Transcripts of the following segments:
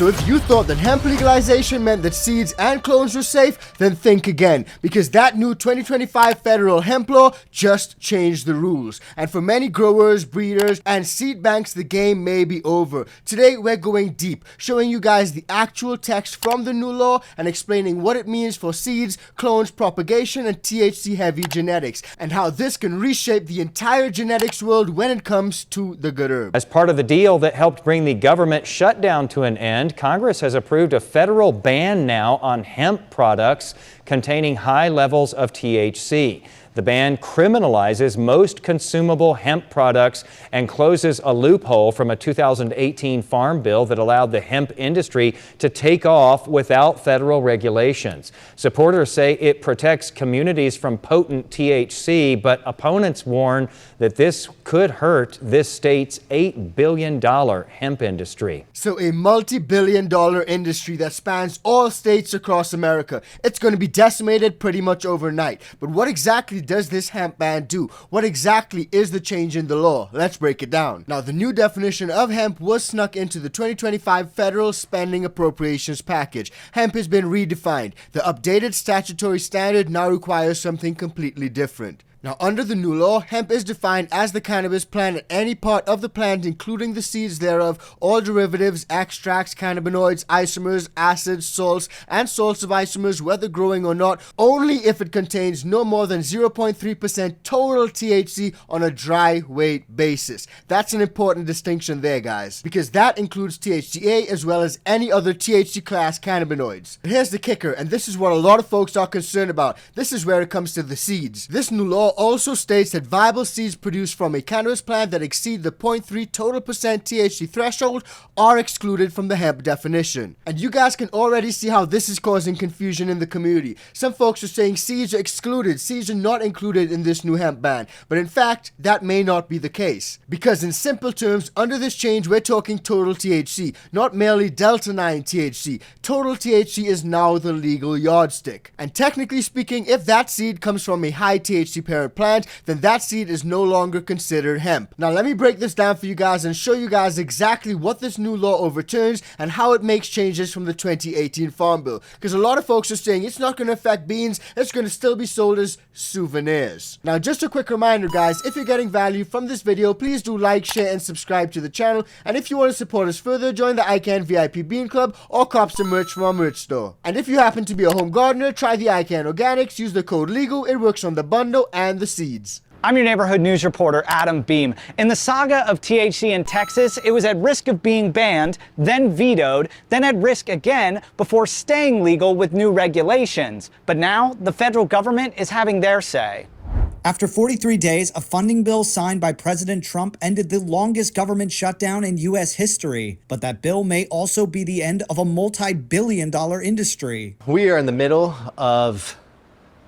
So if you thought that hemp legalization meant that seeds and clones were safe, then think again, because that new 2025 federal hemp law just changed the rules. And for many growers, breeders, and seed banks, the game may be over. Today we're going deep, showing you guys the actual text from the new law and explaining what it means for seeds, clones, propagation, and THC-heavy genetics, and how this can reshape the entire genetics world when it comes to the good herb. As part of the deal that helped bring the government shutdown to an end, Congress has approved a federal ban now on hemp products containing high levels of THC. The ban criminalizes most consumable hemp products and closes a loophole from a 2018 farm bill that allowed the hemp industry to take off without federal regulations. Supporters say it protects communities from potent THC, but opponents warn that this could hurt this state's $8 billion hemp industry. So a multi-billion-dollar industry that spans all states across America. It's going to be decimated pretty much overnight. But what exactly does this hemp ban do? What exactly is the change in the law? Let's break it down. Now, the new definition of hemp was snuck into the 2025 federal spending appropriations package. Hemp has been redefined. The updated statutory standard now requires something completely different. Now, under the new law, hemp is defined as the cannabis plant and any part of the plant, including the seeds thereof, all derivatives, extracts, cannabinoids, isomers, acids, salts, and salts of isomers, whether growing or not, only if it contains no more than 0.3% total THC on a dry weight basis. That's an important distinction there, guys, because that includes THCA as well as any other THC class cannabinoids. But here's the kicker, and this is what a lot of folks are concerned about. This is where it comes to the seeds. This new law also states that viable seeds produced from a cannabis plant that exceed the 0.3 total percent THC threshold are excluded from the hemp definition. And you guys can already see how this is causing confusion in the community. Some folks are saying seeds are excluded, seeds are not included in this new hemp ban. But in fact, that may not be the case. Because in simple terms, under this change, we're talking total THC, not merely Delta-9 THC. Total THC is now the legal yardstick. And technically speaking, if that seed comes from a high THC parent plant, then that seed is no longer considered hemp. Now let me break this down for you guys and show you guys exactly what this new law overturns and how it makes changes from the 2018 Farm Bill. Because a lot of folks are saying it's not going to affect beans, it's going to still be sold as souvenirs. Now just a quick reminder, guys, if you're getting value from this video, please do like, share, and subscribe to the channel. And if you want to support us further, join the ICANN VIP Bean Club or cop some merch from our merch store. And if you happen to be a home gardener, try the ICANN Organics, use the code LEGAL, it works on the bundle and the seeds. I'm your neighborhood news reporter, Adam Beam. In the saga of THC in Texas, it was at risk of being banned, then vetoed, then at risk again before staying legal with new regulations. But now, the federal government is having their say. After 43 days, a funding bill signed by President Trump ended the longest government shutdown in U.S. history. But that bill may also be the end of a multi-billion-dollar industry. We are in the middle of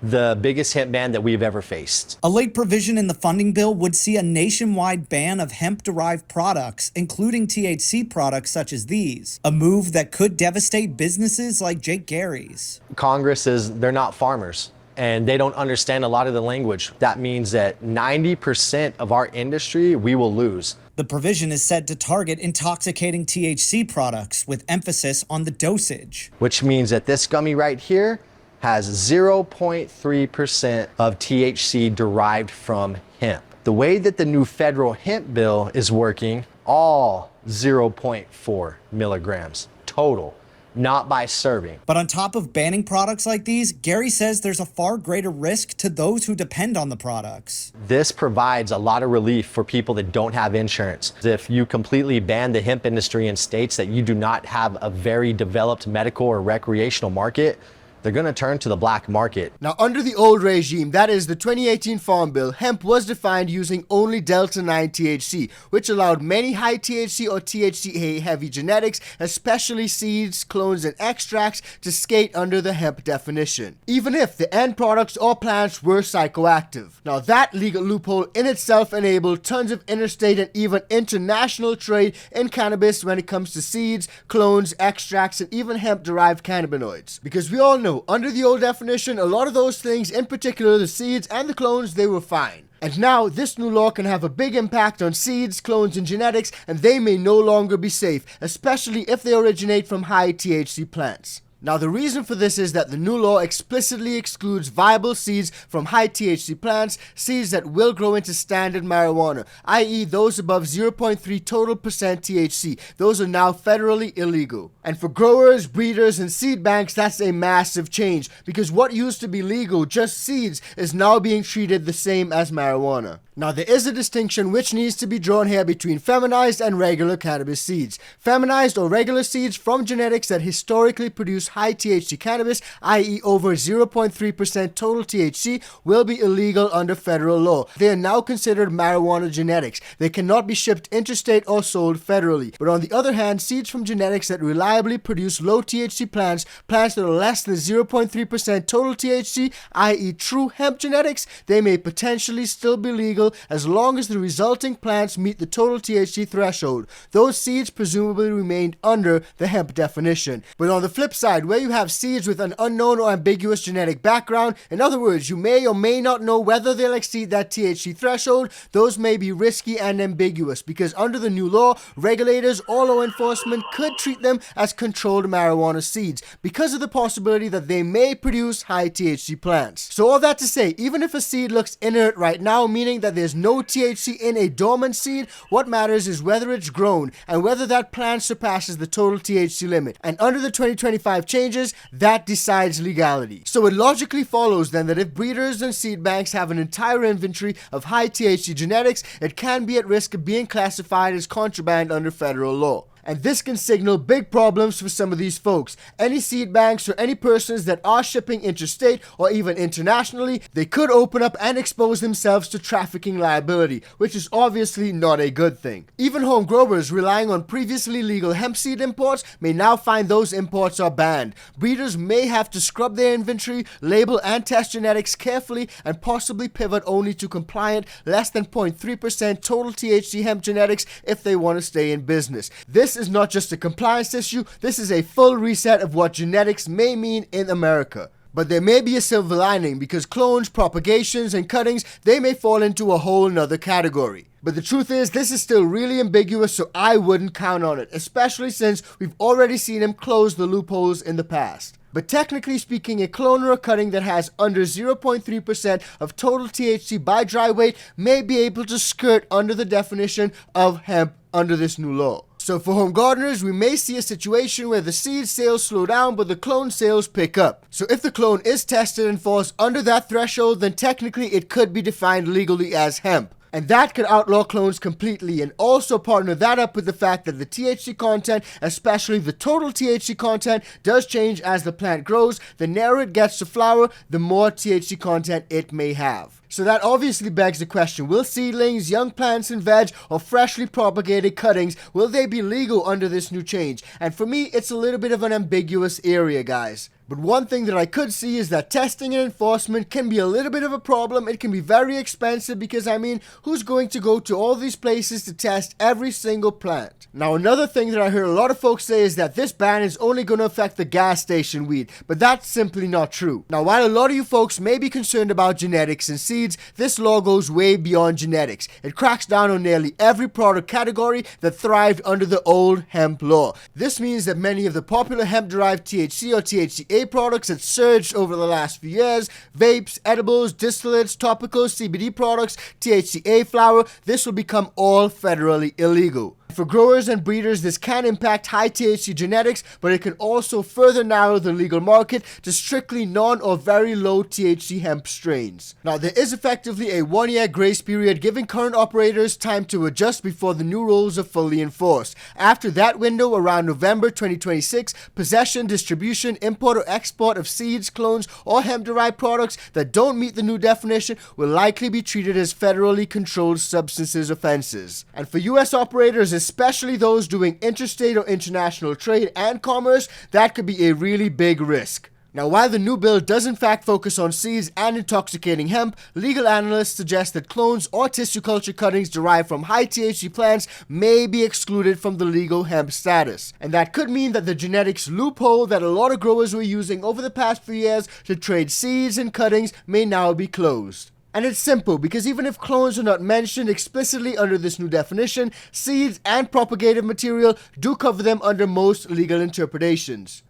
the biggest hemp ban that we've ever faced. A late provision in the funding bill would see a nationwide ban of hemp-derived products, including THC products such as these, a move that could devastate businesses like Jake Gary's. Congress they're not farmers, and they don't understand a lot of the language. That means that 90% of our industry we will lose. The provision is said to target intoxicating THC products with emphasis on the dosage. Which means that this gummy right here has 0.3% of THC derived from hemp. The way that the new federal hemp bill is working, all 0.4 milligrams total, not by serving. But on top of banning products like these, Gary says there's a far greater risk to those who depend on the products. This provides a lot of relief for people that don't have insurance. If you completely ban the hemp industry in states that you do not have a very developed medical or recreational market, they're going to turn to the black market. Now, under the old regime, that is the 2018 Farm Bill, hemp was defined using only Delta-9 THC, which allowed many high THC or THCA-heavy genetics, especially seeds, clones, and extracts, to skate under the hemp definition, even if the end products or plants were psychoactive. Now, that legal loophole in itself enabled tons of interstate and even international trade in cannabis when it comes to seeds, clones, extracts, and even hemp-derived cannabinoids. Because we all know, under the old definition, a lot of those things, in particular the seeds and the clones, they were fine. And now, this new law can have a big impact on seeds, clones, and genetics, and they may no longer be safe, especially if they originate from high THC plants. Now, the reason for this is that the new law explicitly excludes viable seeds from high THC plants, seeds that will grow into standard marijuana, i.e. those above 0.3 total percent THC. Those are now federally illegal. And for growers, breeders, and seed banks, that's a massive change, because what used to be legal, just seeds, is now being treated the same as marijuana. Now, there is a distinction which needs to be drawn here between feminized and regular cannabis seeds. Feminized or regular seeds from genetics that historically produce high THC cannabis, i.e. over 0.3% total THC, will be illegal under federal law. They are now considered marijuana genetics. They cannot be shipped interstate or sold federally. But on the other hand, seeds from genetics that reliably produce low THC plants that are less than 0.3% total THC, i.e. true hemp genetics, they may potentially still be legal as long as the resulting plants meet the total THC threshold. Those seeds presumably remained under the hemp definition. But on the flip side, where you have seeds with an unknown or ambiguous genetic background, in other words, you may or may not know whether they'll exceed that THC threshold, those may be risky and ambiguous, because under the new law, regulators or law enforcement could treat them as controlled marijuana seeds because of the possibility that they may produce high THC plants. So all that to say, even if a seed looks inert right now, meaning that there's no THC in a dormant seed, what matters is whether it's grown and whether that plant surpasses the total THC limit. And under the 2025 changes, that decides legality. So it logically follows then that if breeders and seed banks have an entire inventory of high THC genetics, it can be at risk of being classified as contraband under federal law. And this can signal big problems for some of these folks. Any seed banks or any persons that are shipping interstate or even internationally, they could open up and expose themselves to trafficking liability, which is obviously not a good thing. Even home growers relying on previously legal hemp seed imports may now find those imports are banned. Breeders may have to scrub their inventory, label and test genetics carefully, and possibly pivot only to compliant less than 0.3% total THC hemp genetics if they want to stay in business. This is not just a compliance issue, this is a full reset of what genetics may mean in America. But there may be a silver lining, because clones, propagations, and cuttings, they may fall into a whole nother category. But the truth is, this is still really ambiguous, so I wouldn't count on it, especially since we've already seen him close the loopholes in the past. But technically speaking, a clone or a cutting that has under 0.3% of total THC by dry weight may be able to skirt under the definition of hemp under this new law. So for home gardeners, we may see a situation where the seed sales slow down but the clone sales pick up. So if the clone is tested and falls under that threshold, then technically it could be defined legally as hemp. And that could outlaw clones completely, and also partner that up with the fact that the THC content, especially the total THC content, does change as the plant grows. The nearer it gets to flower, the more THC content it may have. So that obviously begs the question, will seedlings, young plants and veg, or freshly propagated cuttings, will they be legal under this new change? And for me, it's a little bit of an ambiguous area, guys. But one thing that I could see is that testing and enforcement can be a little bit of a problem. It can be very expensive because, I mean, who's going to go to all these places to test every single plant? Now, another thing that I heard a lot of folks say is that this ban is only going to affect the gas station weed, but that's simply not true. Now, while a lot of you folks may be concerned about genetics and seeds, this law goes way beyond genetics. It cracks down on nearly every product category that thrived under the old hemp law. This means that many of the popular hemp-derived THC or THCA products that surged over the last few years, vapes, edibles, distillates, topicals, CBD products, THCA flower, this will become all federally illegal. For growers and breeders, this can impact high THC genetics, but it can also further narrow the legal market to strictly non or very low THC hemp strains. Now, there is effectively a 1-year grace period giving current operators time to adjust before the new rules are fully enforced. After that window, around November 2026, possession, distribution, import or export of seeds, clones, or hemp-derived products that don't meet the new definition will likely be treated as federally controlled substances offenses. And for US operators, especially those doing interstate or international trade and commerce, that could be a really big risk. Now, while the new bill does in fact focus on seeds and intoxicating hemp, legal analysts suggest that clones or tissue culture cuttings derived from high THC plants may be excluded from the legal hemp status. And that could mean that the genetics loophole that a lot of growers were using over the past few years to trade seeds and cuttings may now be closed. And it's simple because even if clones are not mentioned explicitly under this new definition, seeds and propagated material do cover them under most legal interpretations.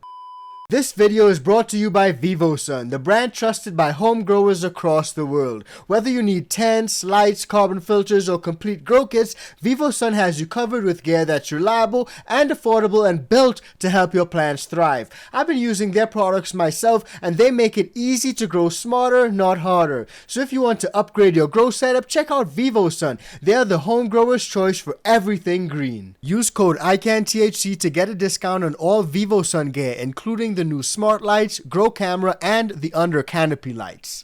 This video is brought to you by VivoSun, the brand trusted by home growers across the world. Whether you need tents, lights, carbon filters, or complete grow kits, VivoSun has you covered with gear that's reliable and affordable and built to help your plants thrive. I've been using their products myself and they make it easy to grow smarter, not harder. So if you want to upgrade your grow setup, check out VivoSun. They are the home grower's choice for everything green. Use code ICANTHC to get a discount on all VivoSun gear, including the new smart lights, grow camera, and the under canopy lights.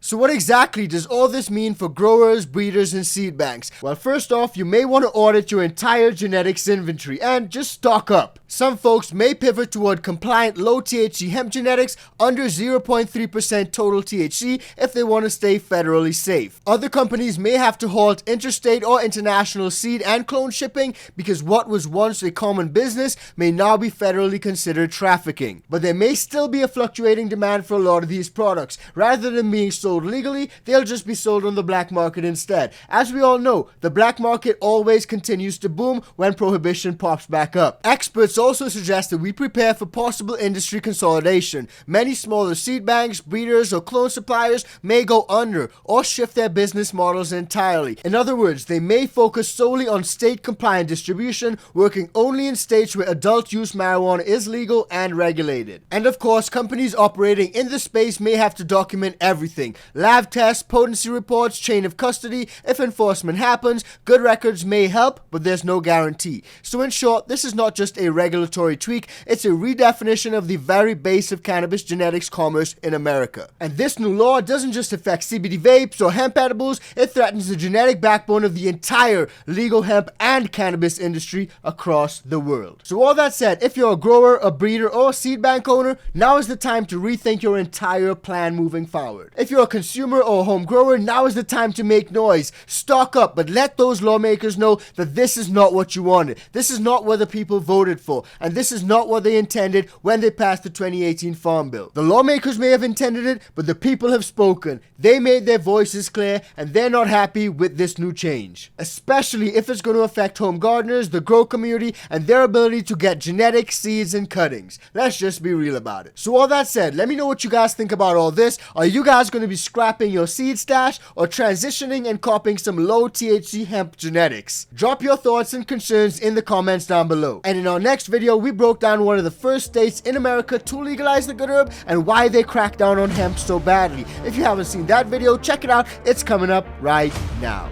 So what exactly does all this mean for growers, breeders, and seed banks? Well, first off, you may want to audit your entire genetics inventory and just stock up. Some folks may pivot toward compliant low THC hemp genetics under 0.3% total THC if they want to stay federally safe. Other companies may have to halt interstate or international seed and clone shipping because what was once a common business may now be federally considered trafficking. But there may still be a fluctuating demand for a lot of these products. Rather than being sold legally, they'll just be sold on the black market instead. As we all know, the black market always continues to boom when prohibition pops back up. Experts also suggest that we prepare for possible industry consolidation. Many smaller seed banks, breeders, or clone suppliers may go under or shift their business models entirely. In other words, they may focus solely on state-compliant distribution, working only in states where adult-use marijuana is legal and regulated. And of course, companies operating in the space may have to document everything. Lab tests, potency reports, chain of custody. If enforcement happens, good records may help, but there's no guarantee. So in short, this is not just a regulatory tweak, it's a redefinition of the very base of cannabis genetics commerce in America. And this new law doesn't just affect CBD vapes or hemp edibles, it threatens the genetic backbone of the entire legal hemp and cannabis industry across the world. So all that said, if you're a grower, a breeder, or a seed bank owner, now is the time to rethink your entire plan moving forward. If you're a consumer or a home grower, now is the time to make noise. Stock up, but let those lawmakers know that this is not what you wanted. This is not what the people voted for, and this is not what they intended when they passed the 2018 Farm Bill. The lawmakers may have intended it, but the people have spoken. They made their voices clear, and they're not happy with this new change. Especially if it's going to affect home gardeners, the grow community, and their ability to get genetic seeds and cuttings. Let's just be real about it. So all that said, let me know what you guys think about all this. Are you guys going to be scrapping your seed stash or transitioning and copying some low THC hemp genetics? Drop your thoughts and concerns in the comments down below. And in our next video, we broke down one of the first states in America to legalize the good herb and why they cracked down on hemp so badly. If you haven't seen that video, check it out. It's coming up right now.